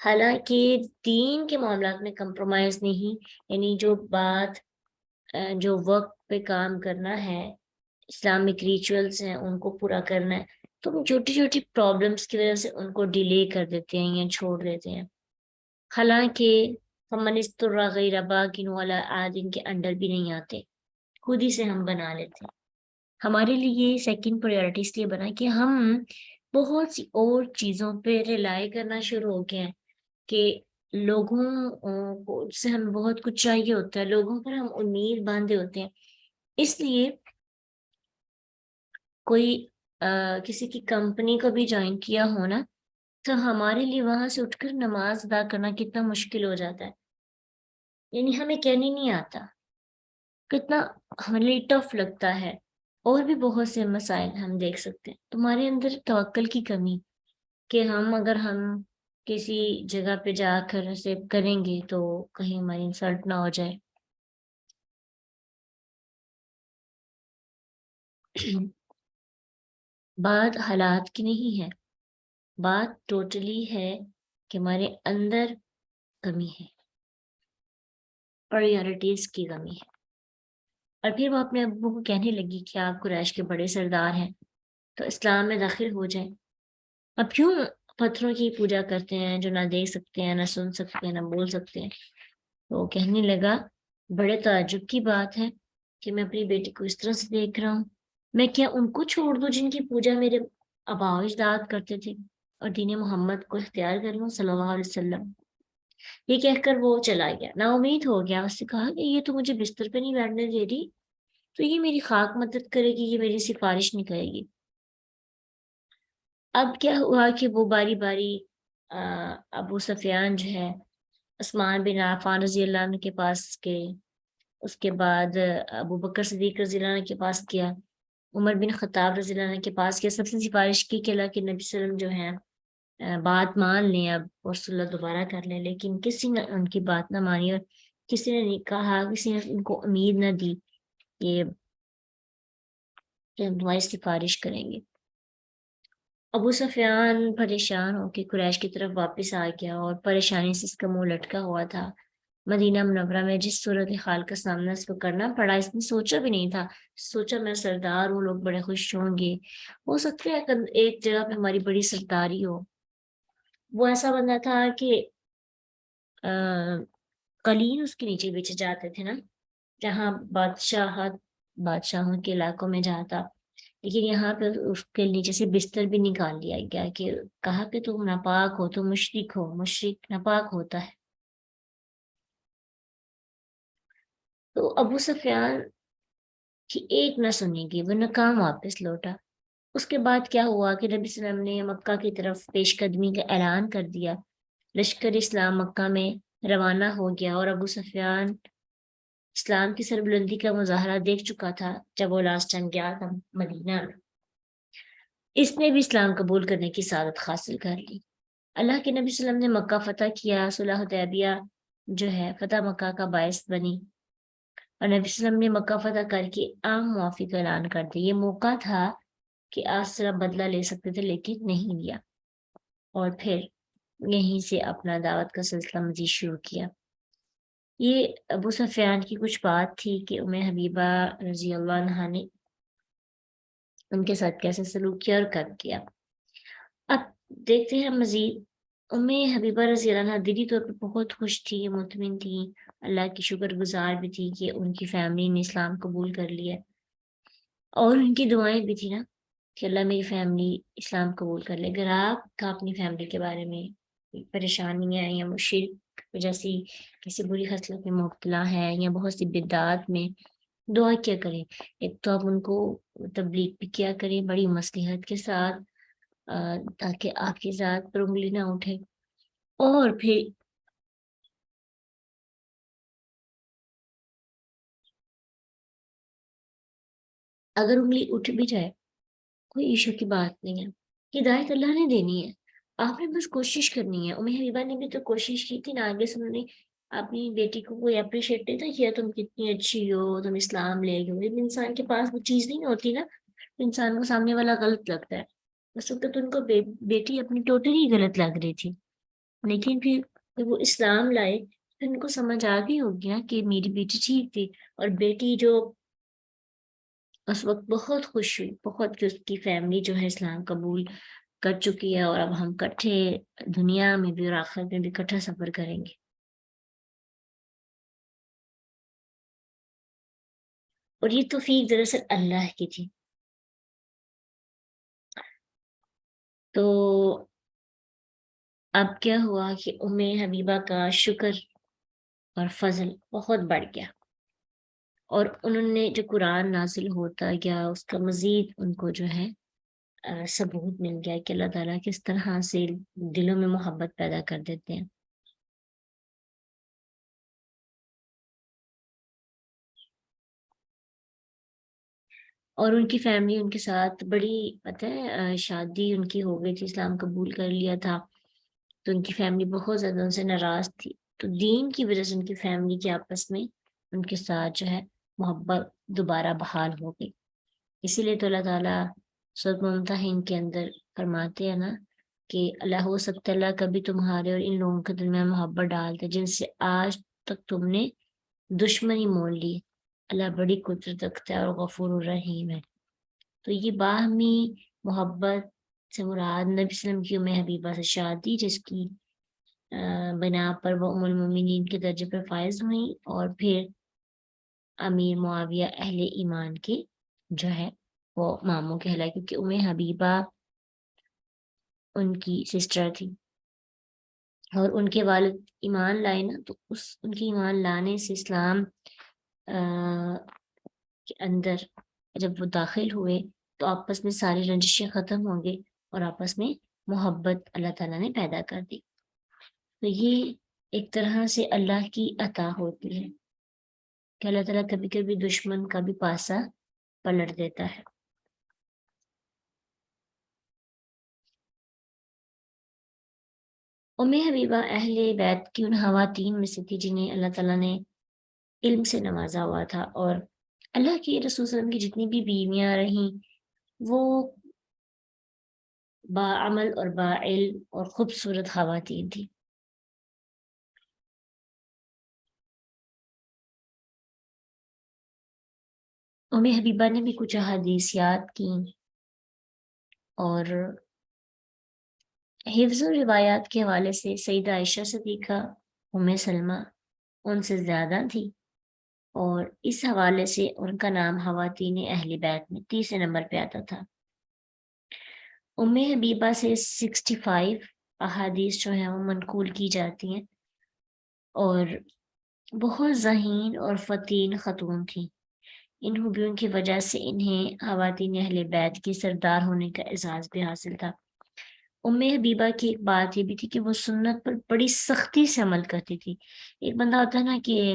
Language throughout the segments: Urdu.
حالانکہ دین کے معاملات میں کمپرومائز نہیں، یعنی جو بات جو وقت پہ کام کرنا ہے، اسلامک ریچولز ہیں ان کو پورا کرنا ہے، تو ہم چھوٹی چھوٹی پرابلمس کی وجہ سے ان کو ڈیلے کر دیتے ہیں یا چھوڑ دیتے ہیں۔ حالانکہ فمن اضطر غیر باغ ولا عاد کے انڈر بھی نہیں آتے، خود ہی سے ہم بنا لیتے ہیں۔ ہمارے لیے یہ سیکنڈ پریورٹی اس لیے بنا کہ ہم بہت سی اور چیزوں پہ ریلائی کرنا شروع ہو گئے ہیں کہ لوگوں کو سے ہمیں بہت کچھ چاہیے ہوتا ہے، لوگوں پر ہم امید باندھے ہوتے ہیں۔ اس لیے کوئی کسی کی کمپنی کو بھی جوائن کیا ہو نا، تو ہمارے لیے وہاں سے اٹھ کر نماز ادا کرنا کتنا مشکل ہو جاتا ہے، یعنی ہمیں کہنے نہیں آتا، کتنا ہمیں لیے ٹف لگتا ہے۔ اور بھی بہت سے مسائل ہم دیکھ سکتے ہیں۔ تمہارے اندر توکل کی کمی، کہ اگر ہم کسی جگہ پہ جا کر اسے کریں گے تو کہیں ہماری انسلٹ نہ ہو جائے۔ بات حالات کی نہیں ہے، بات ٹوٹلی ہے کہ ہمارے اندر کمی ہے، پریورٹیز کی کمی ہے۔ اور پھر وہ اپنے ابو کو کہنے لگی کہ آپ قریش کے بڑے سردار ہیں تو اسلام میں داخل ہو جائیں۔ اب کیوں پتھروں کی پوجا کرتے ہیں جو نہ دیکھ سکتے ہیں، نہ سن سکتے ہیں، نہ بول سکتے ہیں؟ تو وہ کہنے لگا بڑے تعجب کی بات ہے کہ میں اپنی بیٹی کو اس طرح سے دیکھ رہا ہوں، میں کیا ان کو چھوڑ دوں جن کی پوجا میرے آبا و اجداد کرتے تھے اور دین محمد کو اختیار کر لوں صلی اللہ علیہ وسلم؟ یہ کہہ کر وہ چلا گیا، نا امید ہو گیا۔ اس سے کہا کہ یہ تو مجھے بستر پہ نہیں بیٹھنے دے رہی، تو یہ میری خاک مدد کرے گی، یہ میری سفارش نہیں کرے گی۔ اب کیا ہوا کہ وہ باری باری ابو سفیان جو ہے عثمان بن عفان رضی اللہ عنہ کے پاس گئے، اس کے بعد ابو بکر صدیق رضی اللہ عنہ کے پاس گیا، عمر بن خطاب رضی اللہ عنہ کے پاس گیا، سب سے سفارش کی کہ اللہ کے نبی صلی اللہ علیہ وسلم جو ہیں بات مان لیں اب اور صلح دوبارہ کر لیں، لیکن کسی نے ان کی بات نہ مانی، اور کسی نے نہیں کہا، کسی نے ان کو امید نہ دی کہ ہم تمہاری سفارش کریں گے۔ ابو سفیان پریشان ہو کے قریش کی طرف واپس آ گیا اور پریشانی سے اس کا منہ لٹکا ہوا تھا۔ مدینہ منورہ میں جس صورتحال کا سامنا اس کو کرنا پڑا، اس نے سوچا بھی نہیں تھا۔ سوچا میں سردار ہوں، لوگ بڑے خوش ہوں گے، ہو سکتا ہے کہ ایک جگہ پہ ہماری بڑی سرداری ہو۔ وہ ایسا بندہ تھا کہ قلیل اس کے نیچے بیچے جاتے تھے نا، جہاں بادشاہوں کے علاقوں میں جاتا، لیکن یہاں پہ اس کے نیچے سے بستر بھی نکال لیا گیا کہ کہا کہ تم ناپاک ہو، تم مشرک ہو، مشرک ناپاک ہوتا ہے۔ تو ابو سفیان کی ایک نہ سنی گی، وہ ناکام واپس لوٹا۔ اس کے بعد کیا ہوا کہ نبی صلی اللہ علیہ وسلم نے مکہ کی طرف پیش قدمی کا اعلان کر دیا، لشکر اسلام مکہ میں روانہ ہو گیا، اور ابو سفیان اسلام کی سربلندی کا مظاہرہ دیکھ چکا تھا جب وہ لاسٹ ٹائم گیا تھا مدینہ۔ اس نے بھی اسلام قبول کرنے کی سعادت حاصل کر لی۔ اللہ کے نبی صلی اللہ علیہ وسلم نے مکہ فتح کیا، صلح حدیبیہ جو ہے فتح مکہ کا باعث بنی، اور نبی صلی اللہ علیہ وسلم نے مکہ فتح کر کے عام معافی کا اعلان کر دیا۔ یہ موقع تھا کہ آسرا بدلہ لے سکتے تھے لیکن نہیں لیا، اور پھر یہیں سے اپنا دعوت کا سلسلہ مزید شروع کیا۔ یہ ابو سفیان کی کچھ بات تھی کہ ام حبیبہ رضی اللہ عنہا نے ان کے ساتھ کیسے سلوک کیا اور کب کیا۔ اب دیکھتے ہیں مزید۔ ام حبیبہ رضی اللہ عنہا دلی طور پر بہت خوش تھی، مطمئن تھی، اللہ کی شکر گزار بھی تھی کہ ان کی فیملی نے اسلام قبول کر لیا، اور ان کی دعائیں بھی تھی نا کہ اللہ میری فیملی اسلام قبول کر لے۔ اگر آپ کا اپنی فیملی کے بارے میں پریشانی ہے یا شرک جیسی کسی بری خصلت میں مبتلا ہے یا بہت سی بدعات میں، دعا کیا کریں۔ ایک تو آپ ان کو تبلیغ بھی کیا کریں بڑی مصلحت کے ساتھ، تاکہ آپ کی ذات پر انگلی نہ اٹھے، اور پھر اگر انگلی اٹھ بھی جائے کوئی ایشو کی بات نہیں ہے، ہدایت اللہ نے دینی ہے، آپ نے بس کوشش کرنی ہے۔ ام حبیبہ نے بھی تو کوشش کی تھی نا، آگے سے انہوں نے اپنی بیٹی کو کوئی اپریشیٹ نہیں تھا کیا، تم کتنی اچھی ہو، تم اسلام لے گئے ہو۔ جب انسان کے پاس وہ چیز نہیں ہوتی نا، انسان کو سامنے والا غلط لگتا ہے۔ اس وقت ان کو بیٹی اپنی ٹوٹلی غلط لگ رہی تھی، لیکن پھر جب وہ اسلام لائے پھر ان کو سمجھ آ گئی ہو گیا کہ میری بیٹی ٹھیک تھی، اور بیٹی جو اس وقت بہت خوش ہوئی، بہت، کہ اس کی فیملی جو ہے اسلام قبول کر چکی ہے، اور اب ہم کٹھے دنیا میں بھی اور آخرت میں بھی کٹھا سفر کریں گے۔ اور یہ توفیق دراصل اللہ کی تھی۔ تو اب کیا ہوا کہ ام حبیبہ کا شکر اور فضل بہت بڑھ گیا، اور انہوں نے جو قرآن نازل ہوتا گیا اس کا مزید ان کو جو ہے ثبوت مل گیا کہ اللہ تعالیٰ کس طرح سے دلوں میں محبت پیدا کر دیتے ہیں۔ اور ان کی فیملی ان کے ساتھ بڑی، پتہ ہے، شادی ان کی ہو گئی تھی، اسلام قبول کر لیا تھا، تو ان کی فیملی بہت زیادہ ان سے ناراض تھی، تو دین کی وجہ سے ان کی فیملی کے آپس میں ان کے ساتھ جو ہے محبت دوبارہ بحال ہو گئی۔ اسی لیے تو اللہ تعالیٰ سورۃ ممتحن کے اندر فرماتے ہیں نا کہ اللہ، ہو سکتا ہے اللہ کبھی تمہارے اور ان لوگوں کے درمیان محبت ڈالتے جن سے آج تک تم نے دشمنی مول لی، اللہ بڑی قدرت رکھتا ہے اور غفور الرحیم ہے۔ تو یہ باہمی محبت سے مراد نبی صلی اللہ علیہ وسلم کی ام حبیبہ سے شادی، جس کی بنا پر وہ ام المومنین کے درجے پر فائز ہوئیں، اور پھر امیر معاویہ اہل ایمان کے جو ہے وہ ماموں کہلائے، کیونکہ ام حبیبہ ان کی سسٹر تھی، اور ان کے والد ایمان لائے نا، تو ان کے ایمان لانے سے اسلام کے اندر جب وہ داخل ہوئے تو آپس میں ساری رنجشیں ختم ہوں گے، اور آپس میں محبت اللہ تعالیٰ نے پیدا کر دی۔ تو یہ ایک طرح سے اللہ کی عطا ہوتی ہے کہ اللہ تعالیٰ کبھی کبھی دشمن کا بھی پاسا پلٹ دیتا ہے۔ ام حبیبہ اہل بیت کی ان خواتین میں سے تھی جنہیں اللہ تعالیٰ نے علم سے نوازا ہوا تھا، اور اللہ کے رسول صلی اللہ علیہ وسلم کی جتنی بھی بیویاں رہیں وہ باعمل اور باعلم اور خوبصورت خواتین تھی۔ ام حبیبہ نے بھی کچھ احادیثیات کی، اور حفظ و روایات کے حوالے سے سیدہ عائشہ صدیقہ، ام سلمہ ان سے زیادہ تھی، اور اس حوالے سے ان کا نام خواتین اہل بیت میں تیسرے نمبر پہ آتا تھا۔ ام حبیبہ سے 65 احادیث جو ہیں وہ منقول کی جاتی ہیں، اور بہت ذہین اور فتین خاتون تھیں۔ ان خوبیوں کی وجہ سے انہیں خواتین اہل بیت کے سردار ہونے کا اعزاز بھی حاصل تھا۔ ام حبیبہ کی ایک بات یہ بھی تھی کہ وہ سنت پر بڑی سختی سے عمل کرتی تھی۔ ایک بندہ ہوتا ہے نا کہ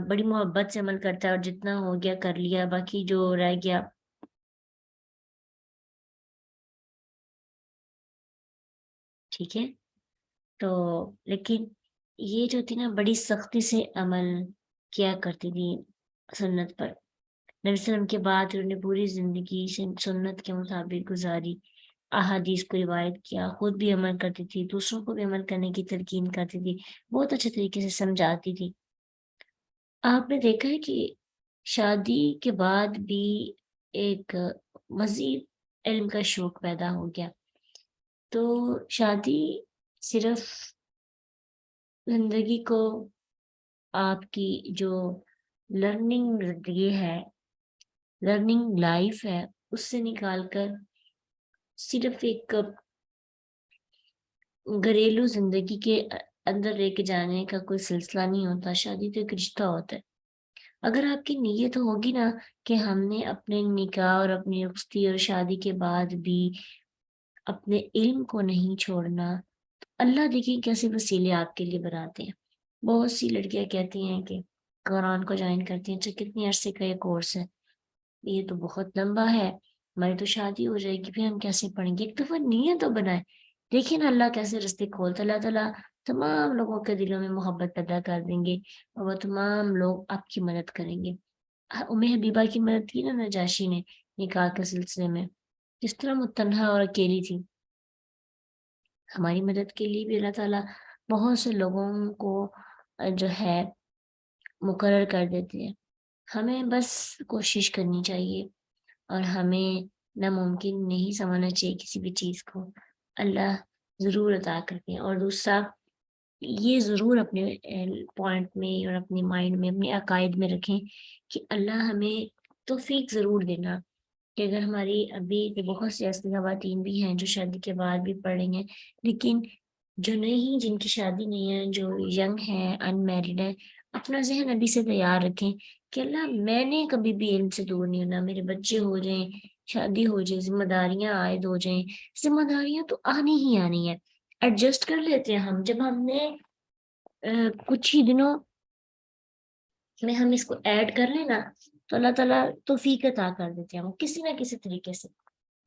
بڑی محبت سے عمل کرتا ہے اور جتنا ہو گیا کر لیا، باقی جو رہ گیا ٹھیک ہے۔ تو لیکن یہ جو تھی نا بڑی سختی سے عمل کیا کرتی تھی سنت پر۔ نبی صلی اللہ علیہ وسلم کے بعد انہوں نے پوری زندگی سنت کے مطابق گزاری، احادیث کو روایت کیا، خود بھی عمل کرتی تھی، دوسروں کو بھی عمل کرنے کی تلقین کرتی تھی، بہت اچھے طریقے سے سمجھاتی تھی۔ آپ نے دیکھا ہے کہ شادی کے بعد بھی ایک مزید علم کا شوق پیدا ہو گیا۔ تو شادی صرف زندگی کو آپ کی جو لرننگ زندگی ہے، لرننگ لائف ہے، اس سے نکال کر صرف ایک گھریلو زندگی کے اندر لے کے جانے کا کوئی سلسلہ نہیں ہوتا۔ شادی تو ایک رشتہ ہوتا ہے۔ اگر آپ کی نیت ہوگی نا کہ ہم نے اپنے نکاح اور اپنی رخصتی اور شادی کے بعد بھی اپنے علم کو نہیں چھوڑنا، تو اللہ دیکھیں کیسے وسیلے آپ کے لیے بناتے ہیں۔ بہت سی لڑکیاں کہتی ہیں کہ قرآن کو جوائن کرتی ہیں، اچھا کتنی عرصے کا یہ کورس ہے، یہ تو بہت لمبا ہے، ہماری تو شادی ہو جائے گی، پھر ہم کیسے پڑھیں گے؟ ایک دفعہ نیت تو بنائے، دیکھیں نا اللہ کیسے رستے کھولتا۔ اللہ تعالیٰ تمام لوگوں کے دلوں میں محبت پیدا کر دیں گے، اور وہ تمام لوگ آپ کی مدد کریں گے۔ ام حبیبہ کی مدد کی نا نجاشی نے نکاح کے سلسلے میں، کس طرح وہ تنہا اور اکیلی تھی، ہماری مدد کے لیے بھی اللہ تعالیٰ بہت سے لوگوں کو جو ہے مقرر کر دیتے ہیں. ہمیں بس کوشش کرنی چاہیے اور ہمیں ناممکن نہیں سمجھنا چاہیے کسی بھی چیز کو. اللہ ضرور عطا کرتے ہیں. اور دوسرا یہ ضرور اپنے پوائنٹ میں اور اپنے مائنڈ میں اپنے عقائد میں رکھیں کہ اللہ ہمیں توفیق ضرور دینا کہ اگر ہماری ابھی بہت سی ایسی خواتین بھی ہیں جو شادی کے بعد بھی پڑھ رہی ہیں لیکن جو نہیں جن کی شادی نہیں ہے جو ینگ ہیں ان میرڈ ہیں اپنا ذہن ابھی سے تیار رکھیں کہ اللہ میں نے کبھی بھی علم سے دور نہیں ہونا. میرے بچے ہو جائیں شادی ہو جائے ذمہ داریاں عائد ہو جائیں. ذمہ داریاں تو آنی ہی آنی ہے. ایڈجسٹ کر لیتے ہیں ہم جب ہم نے کچھ ہی دنوں میں ہم اس کو ایڈ کر لیں نا تو اللہ تعالیٰ توفیق عطا کر دیتے ہیں وہ کسی نہ کسی طریقے سے.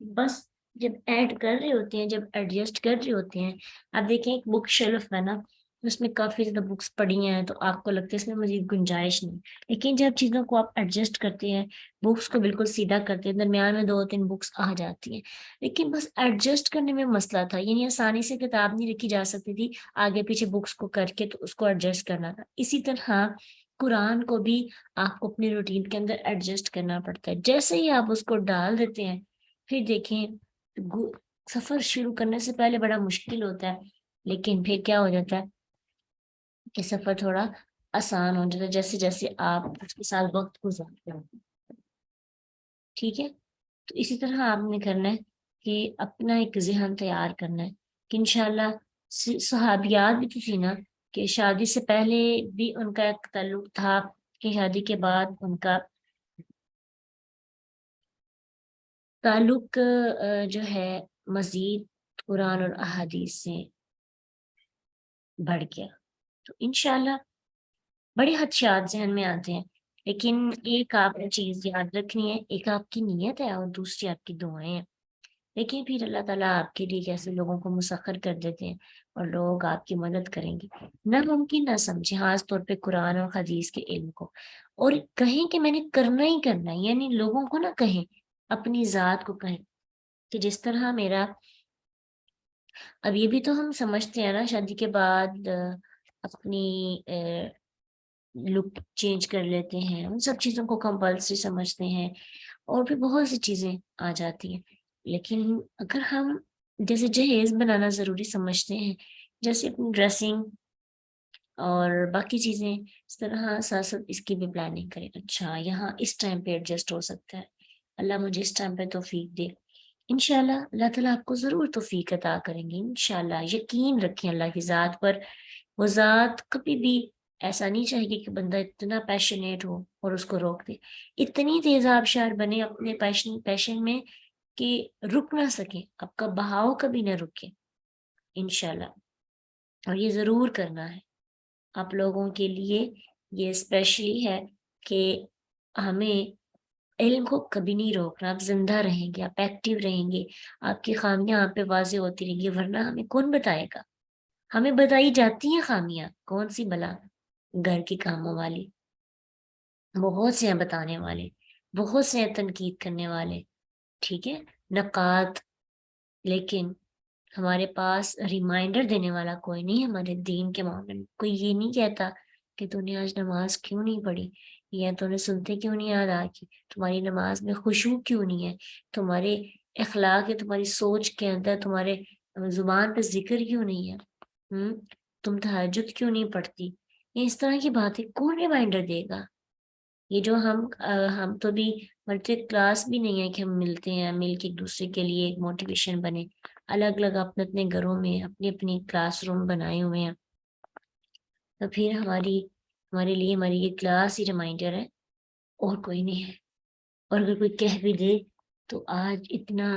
بس جب ایڈ کر رہے ہوتے ہیں جب ایڈجسٹ کر رہے ہوتے ہیں. آپ دیکھیں ایک بک شیلف ہے نا اس میں کافی زیادہ بکس پڑھی ہیں تو آپ کو لگتا ہے اس میں مزید گنجائش نہیں. لیکن جب چیزوں کو آپ ایڈجسٹ کرتے ہیں بکس کو بالکل سیدھا کرتے ہیں درمیان میں 2-3 بکس آ جاتی ہیں. لیکن بس ایڈجسٹ کرنے میں مسئلہ تھا. یعنی آسانی سے کتاب نہیں رکھی جا سکتی تھی آگے پیچھے بکس کو کر کے تو اس کو ایڈجسٹ کرنا تھا. اسی طرح قرآن کو بھی آپ کو اپنے روٹین کے اندر ایڈجسٹ کرنا پڑتا ہے. جیسے ہی آپ اس کو ڈال دیتے ہیں پھر دیکھیں سفر شروع کرنے سے پہلے بڑا مشکل ہوتا ہے لیکن پھر کیا ہو جاتا ہے کہ سفر تھوڑا آسان ہو جاتا ہے جیسے جیسے آپ اس کے ساتھ وقت گزارتے ہو. ٹھیک ہے تو اسی طرح آپ نے کرنا ہے کہ اپنا ایک ذہن تیار کرنا ہے کہ انشاءاللہ صحابیات بھی تو تھی نا کہ شادی سے پہلے بھی ان کا ایک تعلق تھا کہ شادی کے بعد ان کا تعلق جو ہے مزید قرآن اور احادیث سے بڑھ گیا. تو انشاءاللہ بڑے خدشات ذہن میں آتے ہیں لیکن ایک آپ نے چیز یاد رکھنی ہے ایک آپ کی نیت ہے اور دوسری آپ کی دعائیں ہیں. لیکن پھر اللہ تعالیٰ آپ کے لیے کیسے لوگوں کو مسخر کر دیتے ہیں اور لوگ آپ کی مدد کریں گے. نہ ممکن نہ سمجھے خاص طور پہ قرآن اور حدیث کے علم کو اور کہیں کہ میں نے کرنا ہی کرنا ہے. یعنی لوگوں کو نہ کہیں اپنی ذات کو کہیں کہ جس طرح میرا اب یہ بھی تو ہم سمجھتے ہیں نا شادی کے بعد اپنی لک چینج کر لیتے ہیں ان سب چیزوں کو کمپلسری سمجھتے ہیں اور بھی بہت سی چیزیں آ جاتی ہیں. لیکن اگر ہم جیسے جہیز بنانا ضروری سمجھتے ہیں جیسے اپنی ڈریسنگ اور باقی چیزیں اس طرح ساتھ ساتھ اس کی بھی پلاننگ کریں. اچھا یہاں اس ٹائم پہ ایڈجسٹ ہو سکتا ہے اللہ مجھے اس ٹائم پہ توفیق دے. انشاءاللہ اللہ تعالیٰ آپ کو ضرور توفیق عطا کریں گے. انشاءاللہ یقین رکھیں اللہ کی ذات پر. وہ ذات کبھی بھی ایسا نہیں چاہیے کہ بندہ اتنا پیشنیٹ ہو اور اس کو روک دے. اتنی تیز آبشار بنے اپنے پیشن میں کہ رک نہ سکے آپ کا بہاؤ کبھی نہ رکے انشاءاللہ. اور یہ ضرور کرنا ہے آپ لوگوں کے لیے یہ اسپیشلی ہے کہ ہمیں علم کو کبھی نہیں روکنا. آپ زندہ رہیں گے آپ ایکٹیو رہیں گے آپ کی خامیاں آپ پہ واضح ہوتی رہیں گی ورنہ ہمیں کون بتائے گا. ہمیں بتائی جاتی ہیں خامیاں کون سی بلا گھر کے کاموں والی بہت سے ہیں بتانے والے بہت سے ہیں تنقید کرنے والے ٹھیک ہے نقاد. لیکن ہمارے پاس ریمائنڈر دینے والا کوئی نہیں. ہمارے دین کے معاملے میں کوئی یہ نہیں کہتا کہ تو نے آج نماز کیوں نہیں پڑھی یا تو نے سنتے کیوں نہیں یاد آ کی تمہاری نماز میں خشوع کیوں نہیں ہے تمہارے اخلاق ہے تمہاری سوچ کے اندر تمہارے زبان پہ ذکر کیوں نہیں ہے تم تہجد کیوں نہیں پڑھتی. یہ اس طرح کی باتیں کون ریمائنڈر دے گا. یہ جو ہم تو بھی ملٹی کلاس بھی نہیں ہے کہ ہم ملتے ہیں مل کے ایک دوسرے کے لیے ایک موٹیویشن بنے. الگ الگ اپنے اپنے گھروں میں اپنی اپنی کلاس روم بنائے ہوئے ہیں تو پھر ہمارے لیے ہماری یہ کلاس ہی ریمائنڈر ہے اور کوئی نہیں ہے. اور اگر کوئی کہہ بھی دے تو آج اتنا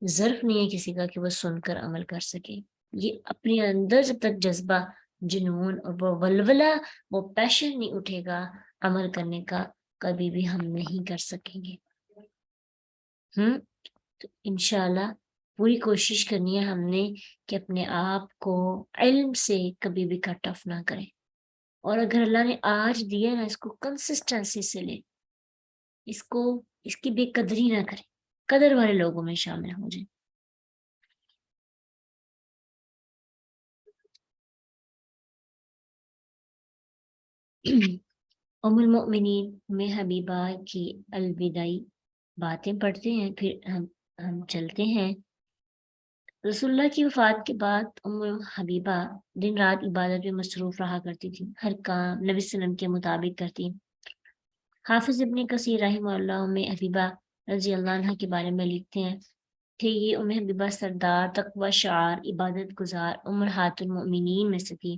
ظرف نہیں ہے کسی کا کہ وہ سن کر عمل کر سکے. یہ اپنے اندر جب تک جذبہ جنون اور وہ ولولہ وہ پیشن نہیں اٹھے گا عمل کرنے کا کبھی بھی ہم نہیں کر سکیں گے. تو انشاءاللہ پوری کوشش کرنی ہے ہم نے کہ اپنے آپ کو علم سے کبھی بھی کٹ آف نہ کریں. اور اگر اللہ نے آج دیا نا اس کو کنسسٹنسی سے لے اس کی بے قدری نہ کریں قدر والے لوگوں میں شامل ہو جائیں. ام المؤمنین میں حبیبہ کی الوداعی باتیں پڑھتے ہیں، پھر ہم چلتے ہیں۔ رسول اللہ کی وفات کے بعد ام حبیبہ دن رات عبادت میں مصروف رہا کرتی تھی، ہر کام نبی صلی اللہ علیہ وسلم کے مطابق کرتی۔ حافظ ابن کثیر رحمہ اللہ ام حبیبہ رضی اللہ عنہ کے بارے میں لکھتے ہیں کہ یہ ام حبیبہ سردار، تقوی شعار، عبادت گزار، امہات المؤمنین میں سے تھی۔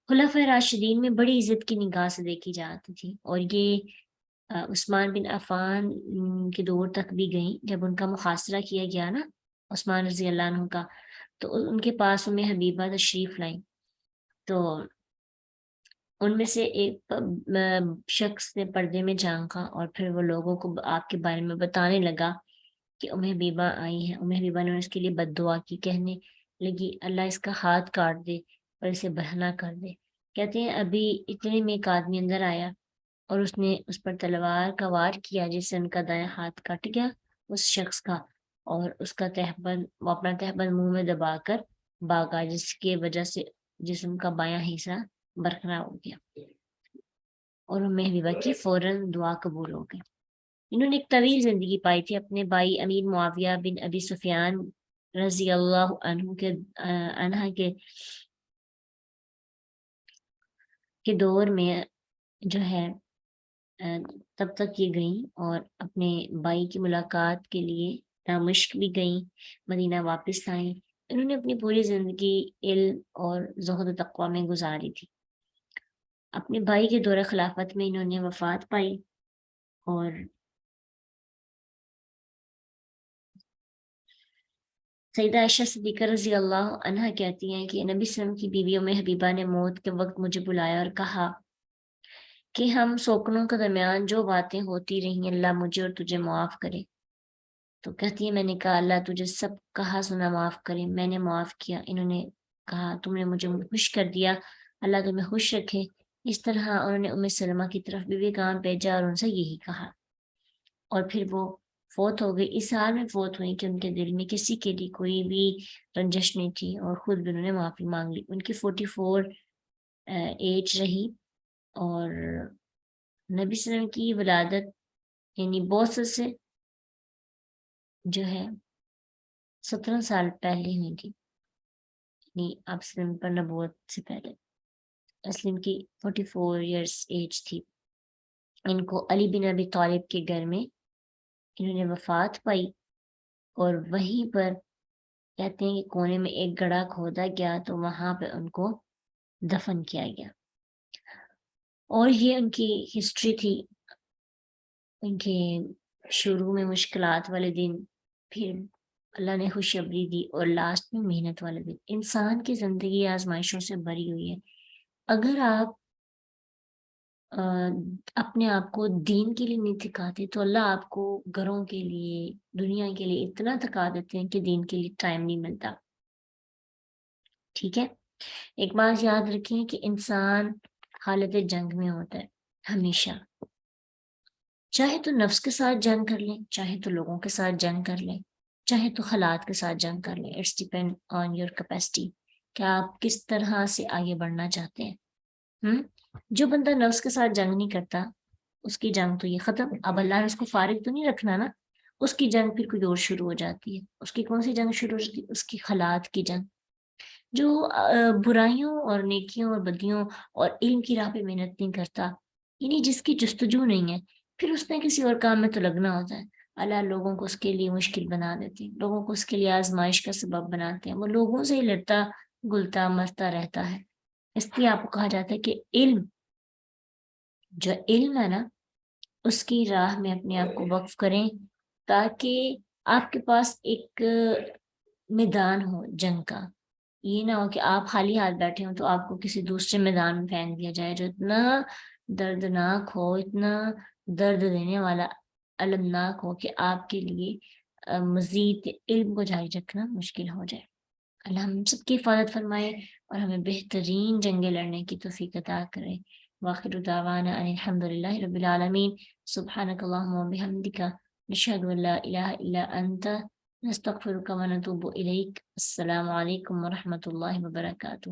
خلفائے راشدین میں بڑی عزت کی نگاہ سے دیکھی جاتی تھی، اور یہ عثمان بن عفان کے دور تک بھی گئیں۔ جب ان کا محاصرہ کیا گیا نا عثمان رضی اللہ عنہ کا، تو ان کے پاس ام حبیبہ تشریف لائیں، تو ان میں سے ایک شخص نے پردے میں جھانکا اور پھر وہ لوگوں کو آپ کے بارے میں بتانے لگا کہ ام حبیبہ آئی ہیں۔ ام حبیبہ نے اس کے لیے بد دعا کی، کہنے لگی اللہ اس کا ہاتھ کاٹ دے اور اسے بہنا کر دے۔ کہتے ہیں ابھی اتنے میں ایک آدمی اندر آیا اور اس نے اس پر تلوار کا وار کیا، جس سے ان کا دایاں ہاتھ کٹ گیا اس شخص کا، اور اس کا تہبند، وہ اپنا تہبند منہ میں دبا کر بھاگا، جس کی وجہ سے جسم کا بایاں حصہ برقرار ہو گیا، اور ام حبیبہ کی فوراً دعا قبول ہو گئی۔ انہوں نے ایک طویل زندگی پائی تھی۔ اپنے بھائی امیر معاویہ بن ابی سفیان رضی اللہ عنہ کے دور میں جو ہے تب تک یہ گئیں اور اپنے بھائی کی ملاقات کے لیے دمشق بھی گئیں، مدینہ واپس آئیں۔ انہوں نے اپنی پوری زندگی علم اور زہد و تقوی میں گزاری تھی۔ اپنے بھائی کے دور خلافت میں انہوں نے وفات پائی، اور سیدہ عائشہ صدیقہ رضی اللہ عنہ کہتی ہیں کہ نبی صلی اللہ علیہ وسلم کی بیوی ام حبیبہ نے موت کے وقت مجھے بلایا اور کہا کہ ہم سوکنوں کے درمیان جو باتیں ہوتی رہیں اللہ مجھے اور تجھے معاف کرے۔ تو کہتی ہے میں نے کہا اللہ تجھے سب کہا سنا معاف کرے۔ میں نے معاف کیا۔ انہوں نے کہا تم نے مجھے خوش کر دیا، اللہ تمہیں خوش رکھے۔ اس طرح انہوں نے ام سلمہ کی طرف بھی پیغام بھیجا اور ان سے یہی کہا، اور پھر وہ فوت ہو گئی۔ اس حال میں فوت ہوئی کہ ان کے دل میں کسی کے لیے کوئی بھی رنجش نہیں تھی، اور خود بھی انہوں نے معافی مانگ لی۔ ان کی 44 ایج رہی، اور نبی صلی اللہ علیہ وسلم کی ولادت یعنی بوسط سے جو ہے 17 سال پہلے ہوئی تھی، یعنی آپ وسلم پر نبوت سے پہلے۔ اسلم کی 44 ایئرس ایج تھی۔ ان کو علی بن ابی طالب کے گھر میں انہوں نے وفات پائی، اور وہیں پر کہتے ہیں کہ کونے میں ایک گڑھا کھودا گیا تو وہاں پہ ان کو دفن کیا گیا۔ اور یہ ان کی ہسٹری تھی، ان کے شروع میں مشکلات والے دن، پھر اللہ نے خوشخبری دی، اور لاسٹ میں محنت والے دن۔ انسان کی زندگی آزمائشوں سے بھری ہوئی ہے۔ اگر آپ اپنے آپ کو دین کے لیے نہیں تھکاتے تو اللہ آپ کو گھروں کے لیے، دنیا کے لیے اتنا تھکا دیتے ہیں کہ دین کے لیے ٹائم نہیں ملتا۔ ٹھیک ہے، ایک بات یاد رکھیں کہ انسان حالت جنگ میں ہوتا ہے ہمیشہ، چاہے تو نفس کے ساتھ جنگ کر لیں، چاہے تو لوگوں کے ساتھ جنگ کر لیں، چاہے تو حالات کے ساتھ جنگ کر لیں۔ It's depend on your capacity کہ آپ کس طرح سے آگے بڑھنا چاہتے ہیں۔ جو بندہ نفس کے ساتھ جنگ نہیں کرتا اس کی جنگ تو یہ ختم۔ اب اللہ نے اس کو فارغ تو نہیں رکھنا نا، اس کی جنگ پھر کوئی اور شروع ہو جاتی ہے۔ اس کی کون سی جنگ شروع ہو جاتی ہے؟ اس کی حالات کی جنگ۔ جو برائیوں اور نیکیوں اور بدیوں اور علم کی راہ پہ محنت نہیں کرتا، یعنی جس کی جستجو نہیں ہے، پھر اس نے کسی اور کام میں تو لگنا ہوتا ہے۔ اللہ لوگوں کو اس کے لیے مشکل بنا دیتے ہیں، لوگوں کو اس کے لیے آزمائش کا سبب بناتے ہیں۔ وہ لوگوں سے ہی لڑتا گلتا مرتا رہتا ہے۔ اس لیے آپ کو کہا جاتا ہے کہ علم، جو علم ہے نا، اس کی راہ میں اپنے آپ کو وقف کریں، تاکہ آپ کے پاس ایک میدان ہو جنگ کا۔ یہ نہ ہو کہ آپ خالی ہاتھ بیٹھے ہوں تو آپ کو کسی دوسرے میدان میں پھینک دیا جائے جو اتنا دردناک ہو، اتنا درد دینے والا، المناک ہو کہ آپ کے لیے مزید علم کو جاری رکھنا مشکل ہو جائے۔ اللہ ہم سب کی حفاظت فرمائے اور ہمیں بہترین جنگیں لڑنے کی توفیق عطا کرے۔ وآخر دعوانا ان الحمد للہ رب العالمین۔ سبحانک اللہم وبحمدک، نشہد ان لا الہ الا انت، نستغفرک ونتوب الیک۔ السلام علیکم ورحمۃ اللہ وبرکاتہ۔